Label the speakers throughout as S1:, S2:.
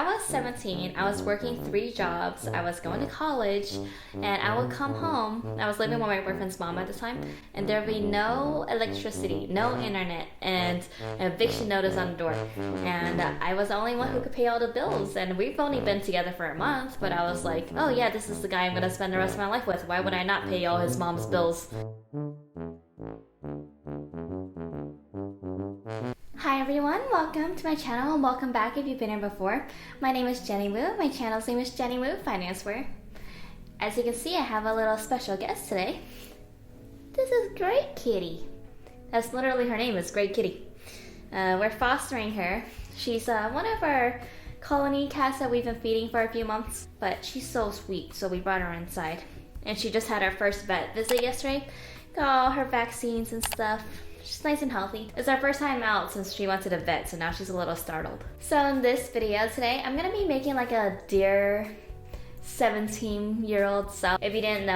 S1: I was 17, I was working 3 jobs, I was going to college, and I would come home. I was living with my boyfriend's mom at the time, and there would be no electricity, no internet, and an eviction notice on the door. And I was the only one who could pay all the bills, and we've only been together for a month, but I was like, oh yeah, this is the guy I'm gonna spend the rest of my life with. Why would I not pay all his mom's bills? Hi everyone, welcome to my channel and welcome back if you've been here before. My name is Jenny Wu. My channel's name is Jenny Wu Financeware. As you can see, I have a little special guest today. This is Great Kitty. That's literally her name, is Great Kitty. We're fostering her. She's one of our colony cats that we've been feeding for a few months, but she's so sweet, so we brought her inside. And she just had her first vet visit yesterday. Got all her vaccines and stuff. She's nice and healthy. It's our first time out since she went to the vet, so now she's a little startled. So in this video today, I'm gonna be making like a dear 17-year-old self. If you didn't know,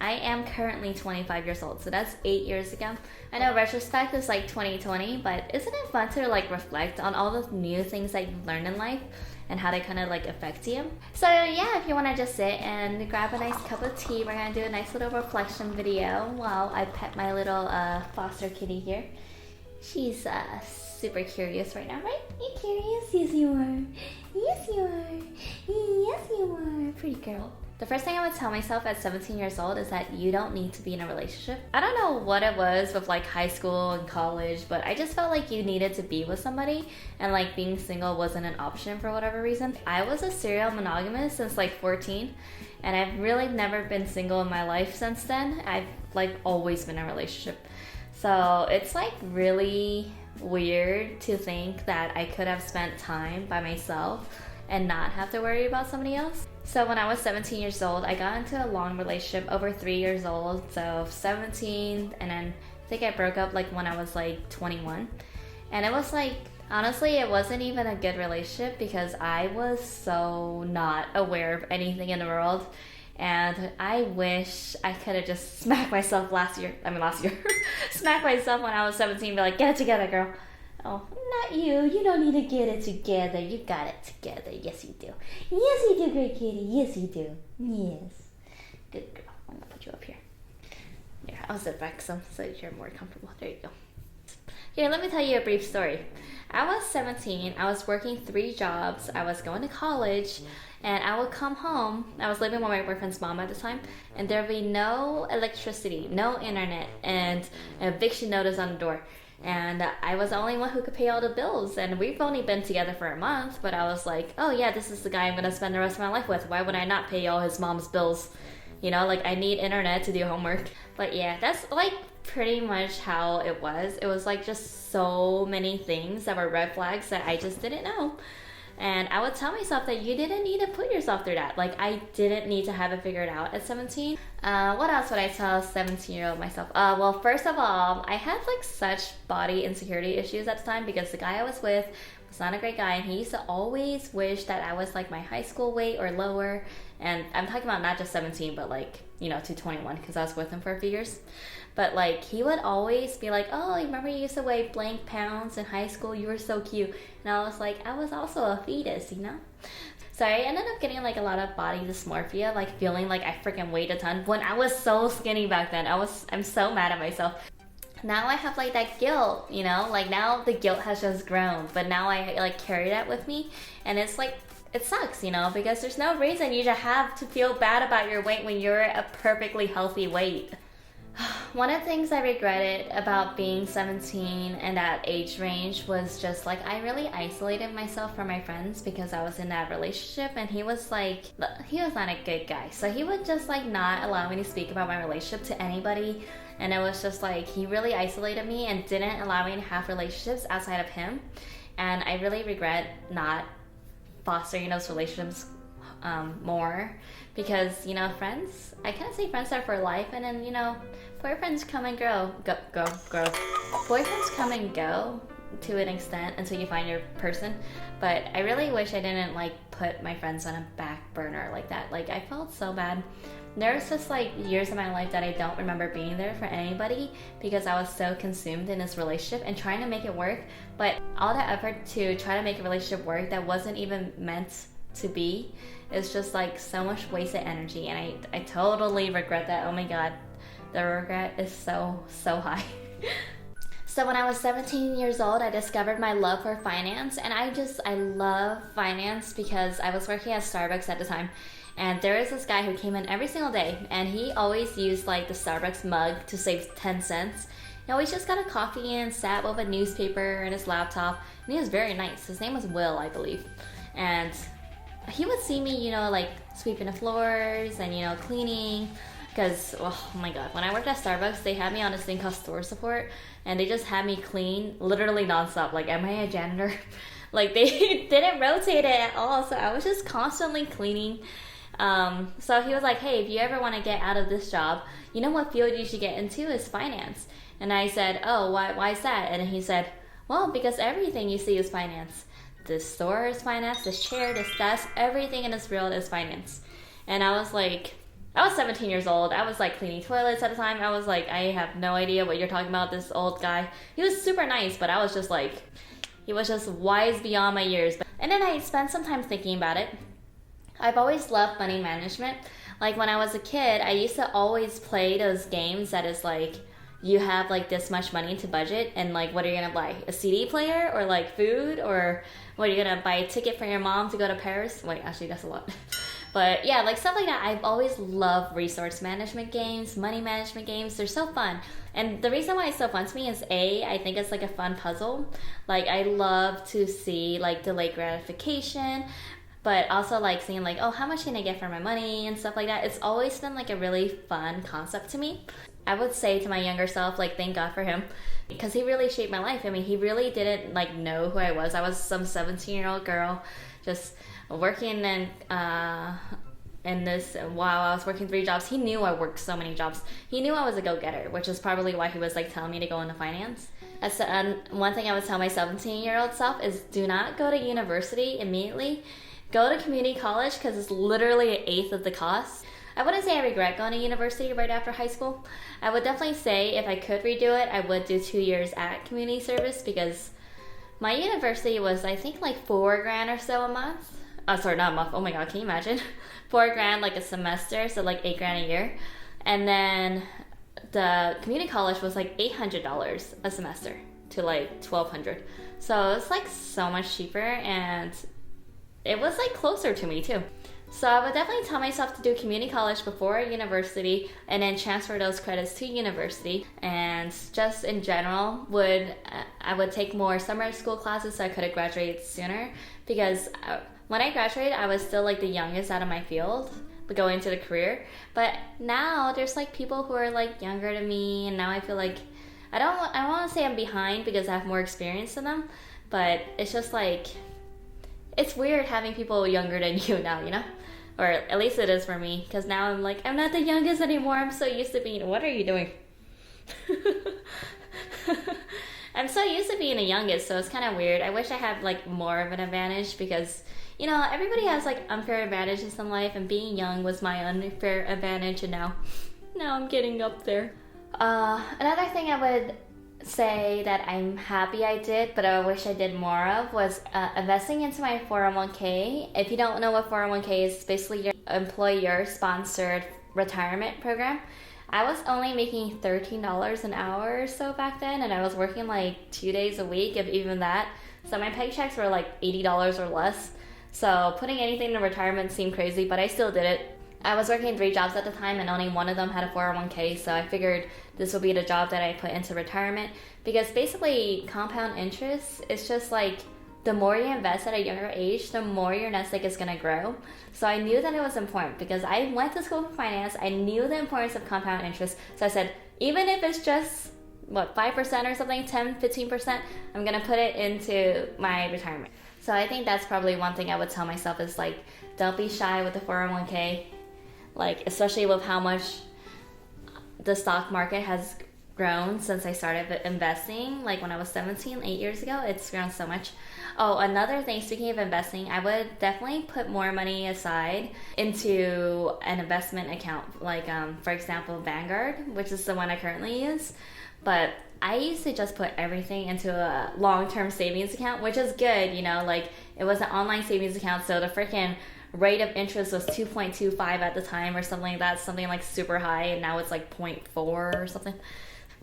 S1: I am currently 25 years old, so that's 8 years ago. I know retrospect is like 2020, but isn't it fun to like reflect on all the new things that you've learned in life and how they kind of like affect you? So yeah, if you want to just sit and grab a nice cup of tea, we're gonna do a nice little reflection video while I pet my little foster kitty here. She's super curious right now, right? You curious? Yes you are. Yes you are. Yes you are. Pretty girl. The first thing I would tell myself at 17 years old is that you don't need to be in a relationship. I don't know what it was with like high school and college, but I just felt like you needed to be with somebody and like being single wasn't an option for whatever reason. I was a serial monogamist since like 14 and I've really never been single in my life since then. I've like always been in a relationship. So it's like really weird to think that I could have spent time by myself and not have to worry about somebody else. So when I was 17 years old, I got into a long relationship over 3 years old. So 17, and then I think I broke up like when I was like 21. And it was like, honestly, it wasn't even a good relationship because I was so not aware of anything in the world. And I wish I could have just smacked myself last year, smacked myself when I was 17 and be like, get it together, girl. Oh, not you. You don't need to get it together. You got it together. Yes, you do. Yes, you do, Great Kitty. Yes, you do. Yes. Good girl. I'm going to put you up here. Here, I'll sit back some so you're more comfortable. There you go. Here, let me tell you a brief story. I was 17. I was working 3 jobs. I was going to college. And I would come home. I was living with my boyfriend's mom at the time. And there would be no electricity, no internet, and an eviction notice on the door. And I was the only one who could pay all the bills. And we've only been together for a month, but I was like, oh yeah, this is the guy I'm gonna spend the rest of my life with. Why would I not pay all his mom's bills? You know, like I need internet to do homework. But yeah, that's like pretty much how it was. It was like just so many things that were red flags that I just didn't know. And I would tell myself that you didn't need to put yourself through that. Like I didn't need to have it figured out at 17. What else would I tell 17-year-old myself? Well, first of all, I had like such body insecurity issues at the time because the guy I was with was not a great guy and he used to always wish that I was like my high school weight or lower. And I'm talking about not just 17, but like, you know, to 21 because I was with him for a few years. But like he would always be like, oh, remember you used to weigh blank pounds in high school? You were so cute. And I was like, I was also a fetus, you know? So I ended up getting like a lot of body dysmorphia, like feeling like I freaking weighed a ton when I was so skinny back then. I'm so mad at myself. Now I have like that guilt, you know? Like now the guilt has just grown, but now I like carry that with me. And it's like, it sucks, you know, because there's no reason you should have to feel bad about your weight when you're a perfectly healthy weight. One of the things I regretted about being 17 and that age range was just like I really isolated myself from my friends because I was in that relationship and he was not a good guy. So he would just like not allow me to speak about my relationship to anybody, and it was just like he really isolated me and didn't allow me to have relationships outside of him. And I really regret not fostering those relationships more because, you know, friends, I can't say friends are for life, and then, you know, boyfriends come and go. Boyfriends come and go, to an extent until you find your person. But I really wish I didn't like put my friends on a back burner like that. Like I felt so bad. There's just like years of my life that I don't remember being there for anybody because I was so consumed in this relationship and trying to make it work. But all that effort to try to make a relationship work that wasn't even meant to be is just like so much wasted energy, and I totally regret that. Oh my god, the regret is so high. So when I was 17 years old, I discovered my love for finance, and I love finance because I was working at Starbucks at the time, and there was this guy who came in every single day, and he always used like the Starbucks mug to save 10 cents. He always just got a coffee and sat with a newspaper and his laptop, and he was very nice. His name was Will, I believe. And he would see me, like sweeping the floors and, cleaning. Because, oh my god, when I worked at Starbucks, they had me on this thing called store support, and they just had me clean literally nonstop. Like, am I a janitor? Like, they didn't rotate it at all, so I was just constantly cleaning. So he was like, hey, if you ever want to get out of this job, you know what field you should get into is finance. And I said, oh, why is that? And he said, well, because everything you see is finance. This store is finance, this chair, this desk, everything in this world is finance. And I was like, I was 17 years old. I was like cleaning toilets at the time. I was like, I have no idea what you're talking about, this old guy. He was super nice, but I was just like, he was just wise beyond my years. And then I spent some time thinking about it. I've always loved money management. Like when I was a kid, I used to always play those games that is like, you have like this much money to budget, and like what are you gonna buy? A CD player or like food, or what are you gonna buy a ticket for your mom to go to Paris? Wait, actually that's a lot. But yeah, like stuff like that. I've always loved resource management games, money management games. They're so fun. And the reason why it's so fun to me is I think it's like a fun puzzle. Like I love to see like delayed gratification, but also like seeing like, oh, how much can I get for my money and stuff like that. It's always been like a really fun concept to me. I would say to my younger self, like, thank God for him, because he really shaped my life. I mean, he really didn't like know who I was. I was some 17-year-old girl just working in this while I was working 3 jobs. He knew I worked so many jobs. He knew I was a go-getter, which is probably why he was like telling me to go into finance. That's one thing I would tell my 17-year-old self is do not go to university immediately. Go to community college because it's literally 1/8 of the cost. I wouldn't say I regret going to university right after high school. I would definitely say if I could redo it, I would do 2 years at community service because my university was, I think, like $4,000 or so a month. Oh, sorry, not a month. Oh my god, can you imagine? $4,000 like a semester, so like $8,000 a year. And then the community college was like $800 a semester to like $1,200. So it's like so much cheaper, and it was like closer to me too. So I would definitely tell myself to do community college before university and then transfer those credits to university. And just in general, I would take more summer school classes so I could have graduated sooner, because when I graduated, I was still like the youngest out of my field going into the career. But now there's like people who are like younger than me, and now I feel like I don't want to say I'm behind because I have more experience than them, but it's just like it's weird having people younger than you now, Or at least it is for me, because now I'm like, I'm not the youngest anymore. I'm so used to being, what are you doing? I'm so used to being the youngest, so it's kind of weird. I wish I had like more of an advantage because, everybody has like unfair advantages in life, and being young was my unfair advantage, and now I'm getting up there. Another thing I would say that I'm happy I did, but I wish I did more of, was investing into my 401k. If you don't know what 401k is, it's basically your employer-sponsored retirement program. I was only making $13 an hour or so back then, and I was working like 2 days a week, if even that. So my paychecks were like $80 or less. So putting anything in retirement seemed crazy, but I still did it. I was working 3 jobs at the time, and only one of them had a 401k, so I figured this would be the job that I put into retirement, because basically compound interest is just like the more you invest at a younger age, the more your nest egg is going to grow. So I knew that it was important because I went to school for finance. I knew the importance of compound interest. So I said, even if it's just 5% or something, 10, 15%, I'm going to put it into my retirement. So I think that's probably one thing I would tell myself is like, don't be shy with the 401k. Like, especially with how much the stock market has grown since I started investing, like when I was 17, 8 years ago. It's grown so much. Oh, another thing, speaking of investing, I would definitely put more money aside into an investment account, like for example, Vanguard, which is the one I currently use. But I used to just put everything into a long-term savings account, which is good, you know, like it was an online savings account, so the freaking rate of interest was 2.25 at the time or something like that, something like super high, and now it's like 0.4 or something.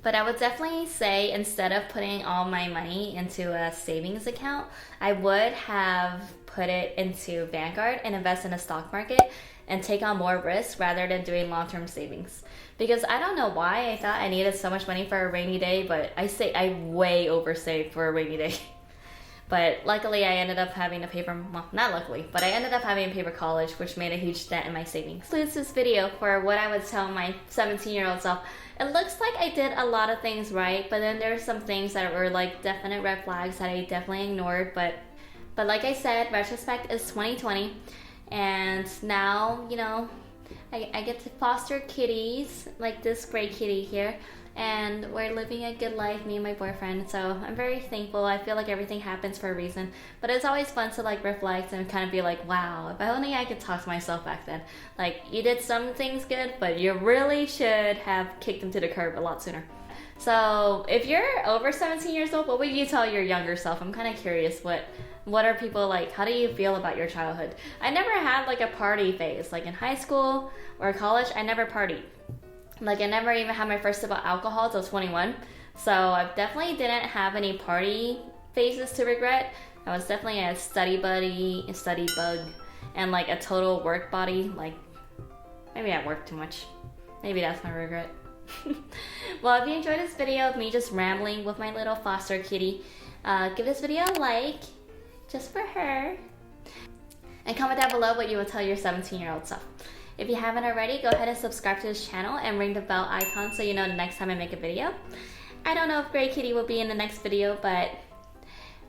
S1: But I would definitely say instead of putting all my money into a savings account, I would have put it into Vanguard and invest in the stock market and take on more risk rather than doing long-term savings. Because I don't know why I thought I needed so much money for a rainy day, but I way oversaved for a rainy day. But luckily I ended up having to pay for, well, not luckily, but I ended up having to pay for college, which made a huge dent in my savings. Includes this video for what I would tell my 17-year-old self. It looks like I did a lot of things right, but then there's some things that were like definite red flags that I definitely ignored. But like I said, retrospect is 2020, and now, you know, I get to foster kitties, like this gray kitty here, and we're living a good life, me and my boyfriend, so I'm very thankful. I feel like everything happens for a reason, but it's always fun to like reflect and kind of be like, wow, if only I could talk to myself back then. Like, you did some things good, but you really should have kicked them to the curb a lot sooner. So if you're over 17 years old, what would you tell your younger self? I'm kind of curious, what are people like? How do you feel about your childhood? I never had like a party phase. Like in high school or college, I never partied. Like I never even had my first sip of alcohol until 21. So I definitely didn't have any party phases to regret. I was definitely a study buddy, a study bug, and like a total work body. Like maybe I worked too much. Maybe that's my regret. Well, if you enjoyed this video of me just rambling with my little foster kitty, give this video a like, just for her. And comment down below what you would tell your 17-year-old self. If you haven't already, go ahead and subscribe to this channel and ring the bell icon so you know the next time I make a video. I don't know if Gray Kitty will be in the next video, but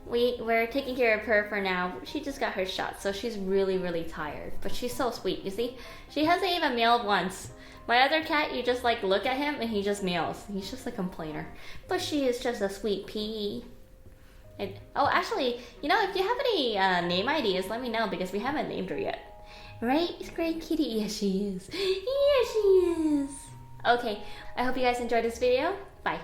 S1: we're taking care of her for now. She just got her shot, so she's really, really tired. But she's so sweet, you see? She hasn't even meowed once. My other cat, you just like look at him and he just meows. He's just a complainer. But she is just a sweet pea. Oh, actually, you know, if you have any name ideas, let me know because we haven't named her yet. Right? Gray Kitty? Yes, she is. Yes, she is. Okay, I hope you guys enjoyed this video. Bye.